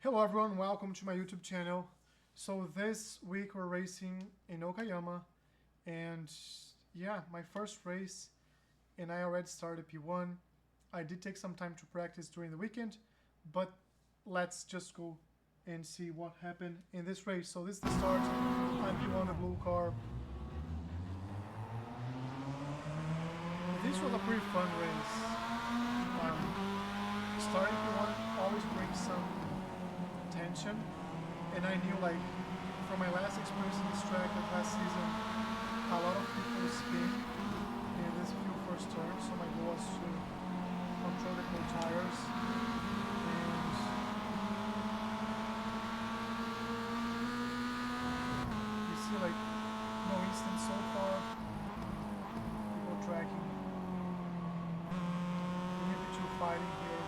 Hello everyone, welcome to my YouTube channel. So this week we're racing in Okayama, and yeah, my first race, and I already started P1. I did take some time to practice during the weekend, but let's just go and see what happened in this race. So this is the start. I'm P1, a blue car. This was a pretty fun race. Starting P1 always brings some tension, and I knew, like, from my last experience in this track of last season, a lot of people spin in these few first turns, so my goal was to control the cold tires. And you see, like, no instance so far, people tracking, maybe two fighting here.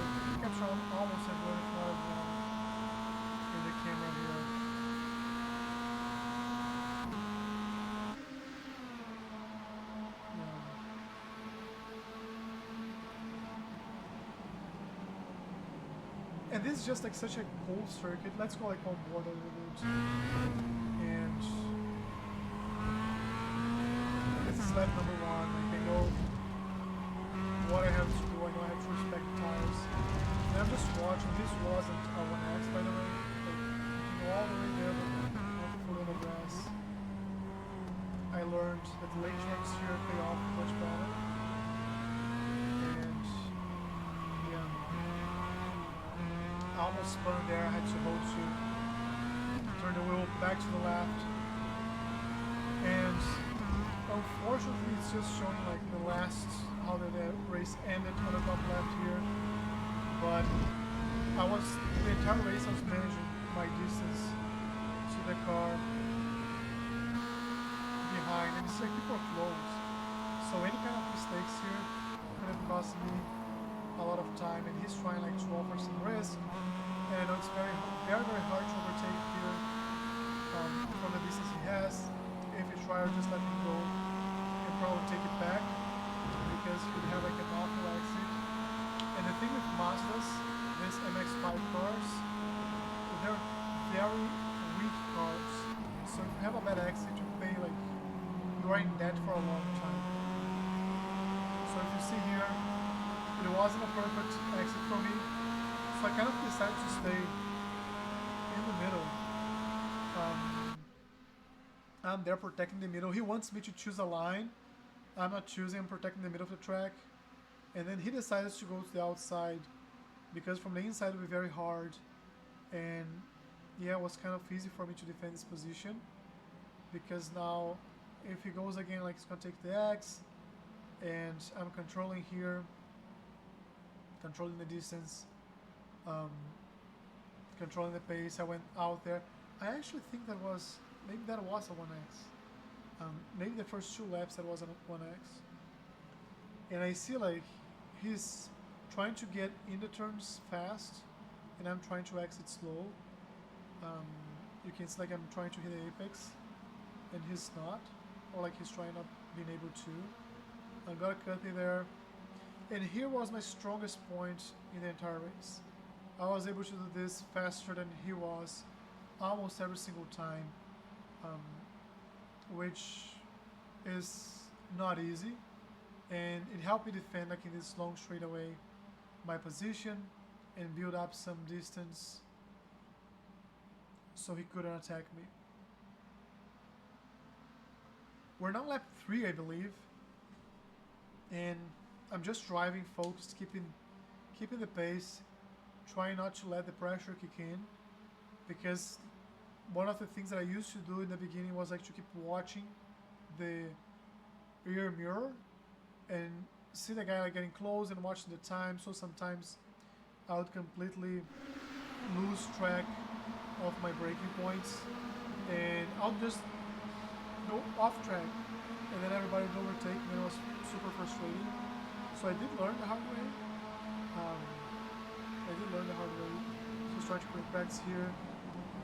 You capture almost everyone, if not everyone, in the camera here. And this is just like such a cool circuit. Let's go like on board a little bit. And this is lap number 1. Like, I know what I have to do. I know I have to respect the tires. And I'm just watching. This wasn't a 1X, by the way. Like, all the way there, but not fully on the grass. I learned that the late tracks here pay off much better. And yeah, I almost spun there. I had to hold to turn the wheel back to the left. And unfortunately, it's just showing like the last, how the race ended on the top left here. But the entire race I was managing my distance to the car behind, and it's like people are close. So any kind of mistakes here could have cost me a lot of time, and he's trying like to offer some risk. And I know it's very hard to overtake here from the distance he has. If you try to just let him go, he'll probably take it back, because he would have like an awful exit. And the thing with Mazdas, these MX-5 cars, they're very weak cars. So if you have a bad exit, you pay like, you are in debt for a long time. So if you see here, it wasn't a perfect exit for me. So I kind of decided to stay in the middle. I'm there protecting the middle. He wants me to choose a line. I'm not choosing, I'm protecting the middle of the track. And then he decides to go to the outside, because from the inside it would be very hard. And yeah, it was kind of easy for me to defend this position, because now if he goes again, like, he's gonna take the X, and I'm controlling here, controlling the distance, controlling the pace. I went out there. I actually think maybe that was a 1X. Maybe the first 2 laps that was a 1X. And I see like he's trying to get in the turns fast, and I'm trying to exit slow. You can see like I'm trying to hit the apex, and he's not, or like he's trying not being able to. I got a cut me there, and here was my strongest point in the entire race. I was able to do this faster than he was almost every single time, which is not easy. And it helped me defend, like, in this long straightaway, my position, and build up some distance so he couldn't attack me. We're now lap 3, I believe, and I'm just driving focused, keeping the pace, trying not to let the pressure kick in, because one of the things that I used to do in the beginning was like to keep watching the rear mirror and see the guy like getting close and watching the time. So sometimes I would completely lose track of my braking points, and I'll just go off track, and then everybody would overtake me, and it was super frustrating. So I did learn the hard way. Just trying to quick practice here,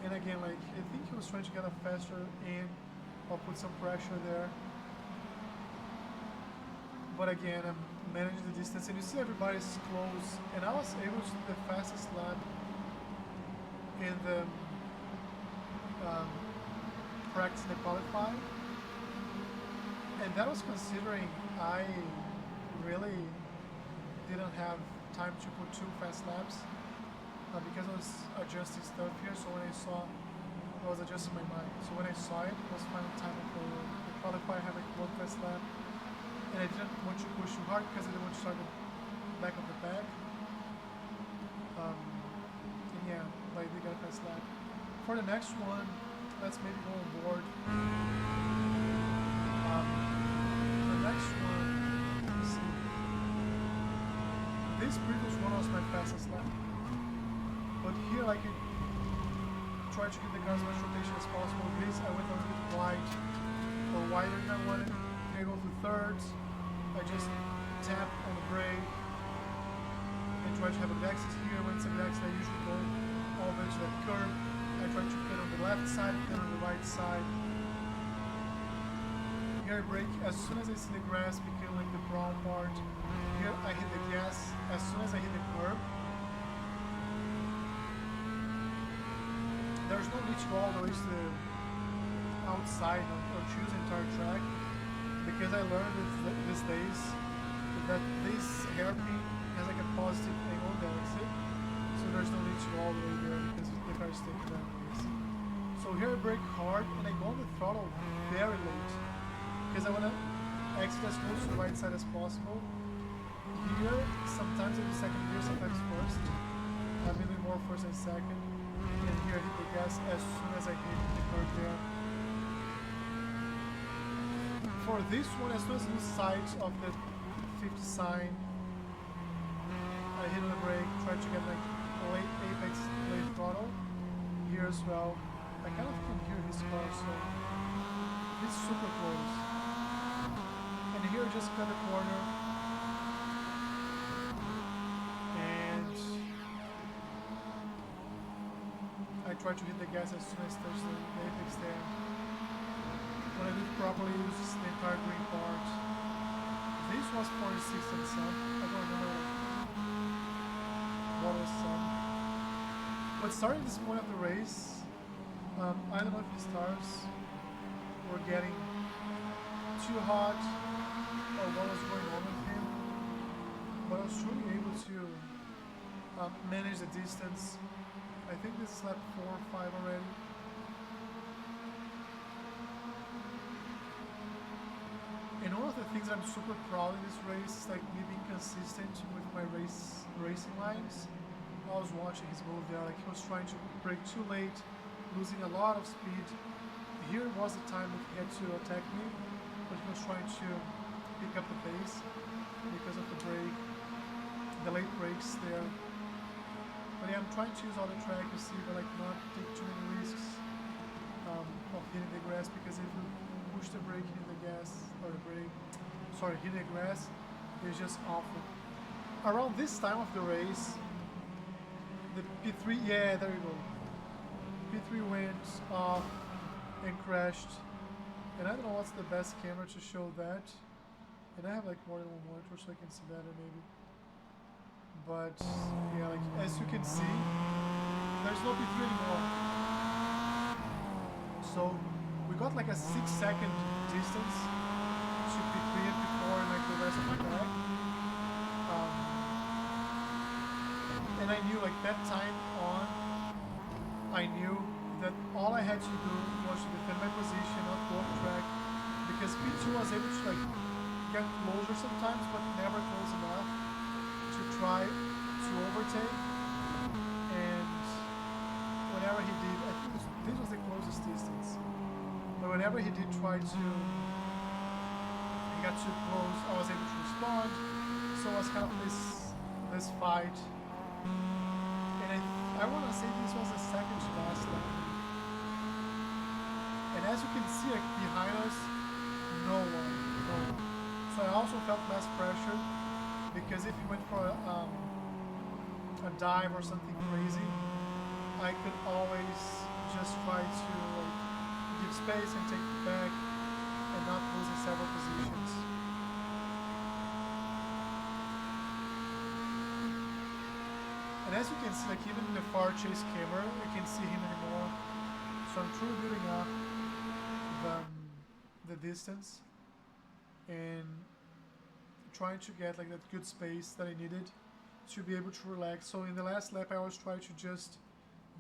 and again, like, I think he was trying to get a faster in, or put some pressure there. But again, I'm managing the distance, and you see everybody's close, and I was able to do the fastest lap in the practice and the qualifying, and that was considering I really didn't have time to put 2 fast laps because I was adjusting stuff here. So when I saw, I was adjusting my mind. So when I saw it, it was final time for the qualifier, having 1 fast lap. And I didn't want to push too hard because I didn't want to start the back of the pack. And yeah, but I did get a fast lap. For the next one, let's maybe go on board. The next one, let me see. This previous one was my fastest lap. But here I can try to get the car as much rotation as possible. This I went a little bit wide, or wider than I wanted. I go through thirds, I just tap on the brake and try to have a good exit here. When it's a good exit, I usually go all the way to that curve. I try to pin on the left side, pin on the right side. Here I brake as soon as I see the grass become like the brown part. Here I hit the gas as soon as I hit the curb. There's no need to go all the way to the outside or choose the entire track. Because I learned these days that this hairpin has like a positive angle on the exit, so there's no need to go all the way there because the car is taking that ways. So here I brake hard and I go on the throttle very late because I want to exit as close to the right side as possible. Here, sometimes I do second gear, sometimes first. I'm a little more first and second. And here I hit the gas as soon as I hit the curve there. For this one, as soon as I lose sight of the 50 sign, I hit on the brake, try to get like late apex, late throttle. Here as well. I kind of can hear his car, so it's super close. And here I just cut the corner. And I try to hit the gas as soon as I touch the apex there. When I do it properly, use the entire green part. This was 46 and some. I don't remember what was some. But starting this point of the race, I don't know if the stars were getting too hot or what was going on with him. But I was truly able to manage the distance. I think this is lap 4 or 5 already. And one of the things I'm super proud in this race is like me being consistent with my racing lines. I was watching his move there, like he was trying to brake too late, losing a lot of speed. Here was the time that he had to attack me, but he was trying to pick up the pace because of the brake, the late brakes there. But yeah, I'm trying to use all the track to see, but like not take too many risks of hitting the grass, because if you push the brake, hit the gas, or the brake, sorry, hit the grass, it's just awful. Around this time of the race, the P3, yeah, there you go. P3 went off and crashed, and I don't know what's the best camera to show that. And I have like more than one monitor, so I can see better maybe. But yeah, like as you can see, there's no P3 anymore. So we got like a 6-second distance to P3 and P4 and like the rest of the track. And I knew like that time on, I knew that all I had to do was to defend my position, not go off track, because P2 was able to like get closer sometimes, but never close enough to try to overtake. And whenever he did, I think this was the closest distance. But whenever he did try to, he got too close, I was able to respond. So it was kind of this fight. And I want to say this was the second to last lap. And as you can see, like behind us, no one. So I also felt less pressure, because if you went for a dive or something crazy, I could always just try to like give space and take it back and not losing several positions. And as you can see, like even in the far chase camera, you can't see him anymore. So I'm truly building up the distance and trying to get like that good space that I needed to be able to relax. So in the last lap, I always try to just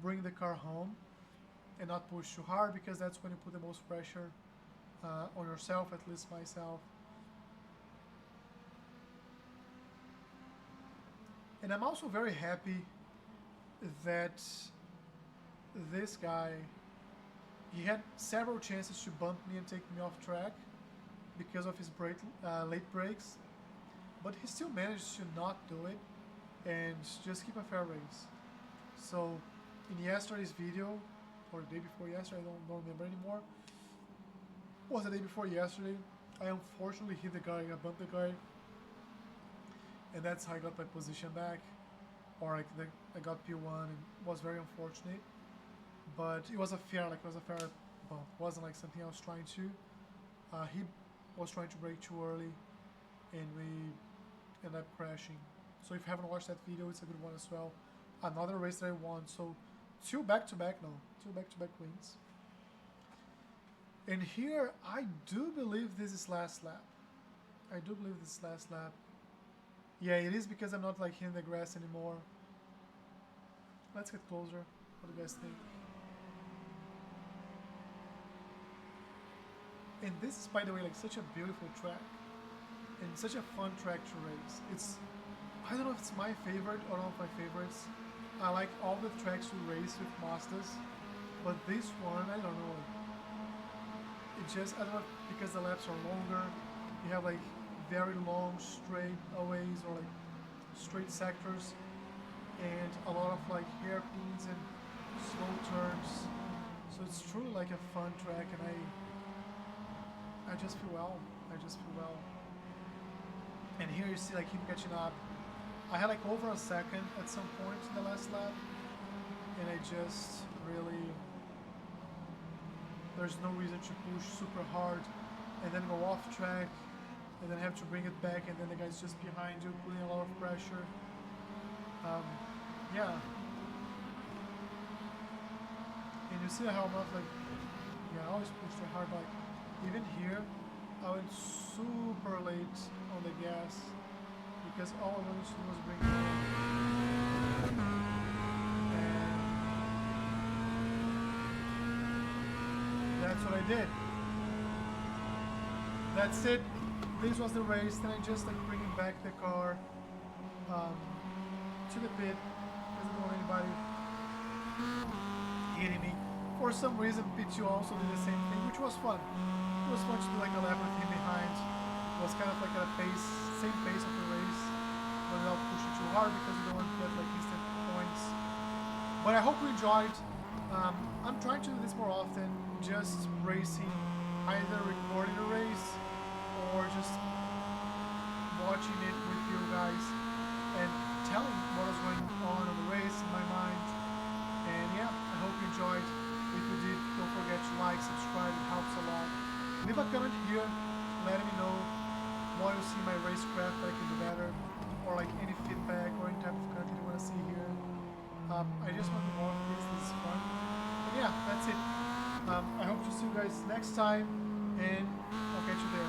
bring the car home and not push too hard, because that's when you put the most pressure on yourself, at least myself. And I'm also very happy that this guy, he had several chances to bump me and take me off track because of his late brakes, but he still managed to not do it and just keep a fair race. So in yesterday's video, or the day before yesterday, I don't remember anymore, it was the day before yesterday, I unfortunately hit the guy, I bumped the guy, and that's how I got my position back, or I got P1, and it was very unfortunate. But it was a fair bump. It wasn't like something I was trying to. He was trying to brake too early, and we ended up crashing. So if you haven't watched that video, it's a good one as well. Another race that I won. So two back-to-back wins. And here, I do believe this is last lap. I do believe this is last lap. Yeah, it is, because I'm not like hitting the grass anymore. Let's get closer. What do you guys think? And this is, by the way, like such a beautiful track and such a fun track to race. I don't know if it's my favorite or one of my favorites. I like all the tracks to race with Mazdas, but this one, I don't know. I don't know, because the laps are longer. You have like very long straightaways or like straight sectors, and a lot of like hairpins and slow turns. So it's truly like a fun track, and I just feel well. And here you see like him catching up. I had like over a second at some point in the last lap, and I just really, there's no reason to push super hard and then go off track and then have to bring it back, and then the guy's just behind you putting a lot of pressure. Yeah. And you see how much I always push too hard, but even here, I went super late on the gas because all I wanted to do was bring it in. And that's what I did. That's it. This was the race. Then I just like bringing back the car to the pit. Doesn't want anybody hitting me. For some reason, P2 also did the same thing, which was fun. It was fun to do like a lap with him behind. It was kind of like at a same pace of the race, but without pushing too hard because you don't want to get like instant points. But I hope you enjoyed. I'm trying to do this more often, just racing, either recording a race or just watching it with you guys and telling what was going on in the race in my mind. And yeah, I hope you enjoyed. If you did, don't forget to like, subscribe, it helps a lot. Leave a comment here, letting me know what you see my Racecraft that I can do better, or like any feedback or any type of content you want to see here. I just want more of this is fun. And yeah, that's it. I hope to see you guys next time, and I'll catch you there.